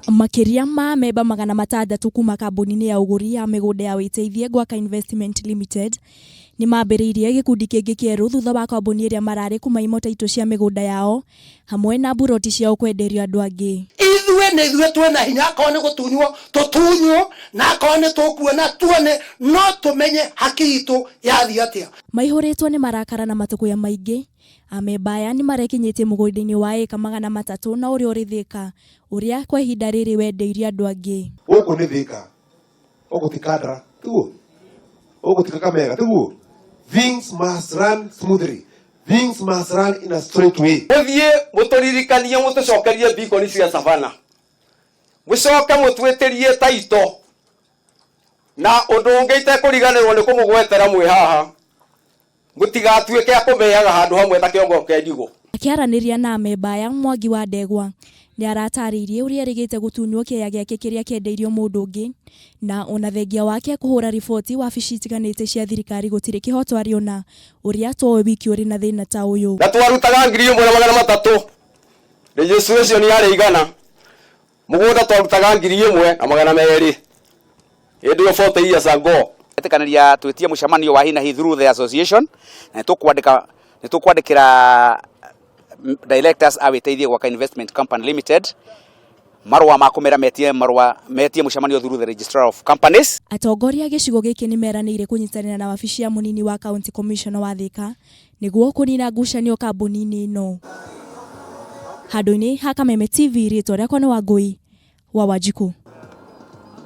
Makiria ma meba 600 kuma kambuni ya uguri ya migunda ya Witeithie Gwaka Investment Limited ni mambiriirie gikundi kingi kieru thutha wa kambuni iria marari kuma imota itu cia migunda yao hamwe na buroti ciao kwenderio andu angi. Ithuĩ twena hinya akone gutunywo tutunywo na akone tukuona tuone no tumenye haki itu yathii atia. Maihuritwo ni marakara na matukuya maingi. Ameba aya ni marekinyitie mugunda-ini wa eka 300 na uria uri Thika uria kwa ihinda riri wendeirio andu angi. Guku ni Thika ugutikandra tuguo ugutikaka tuguo. Things must run smoothly. Things must run in a straight way. Muthie muturirikanie mutucokerie bikoni cia Savana. Mucoke mutweterie taito. Na undu ungeite kuriganirwo ni kumugwetera mwi haha. Mutigatuike akumeyaga handu hamwe ta kiongo kendigo. Akiaraniria na ameba aya Mwangi wa Ndegwa ni aratariirie uria rigite gutunywo kiaya giake kiria kendeirio mundu ungi na ona thengia wake kuhura riboti wabici itiganite cia thirikari gutiri kihoto ariona uria twoe wiki uri na thina ta uyu. Na twarutaga 1,300 registration yari igana mugunda twarutaga 1,200 indi yo 40 years ago. Etikanaria twetie mucemanio wa hina through the association na tukwandikira directors a Witeithie Gwaka Investment Company Limited marwa makumera metie mucemanio through the registrar of companies. Atongoria gicigo giki ni meranire kunyitanira na wabici ya munini wa county commissioner wa Thika niguo kunina ngucanio kambuni-ini ino. Handũ-inĩ ha Kameme TV ritwa rĩakwa nĩ Wangui wa Wanjiku.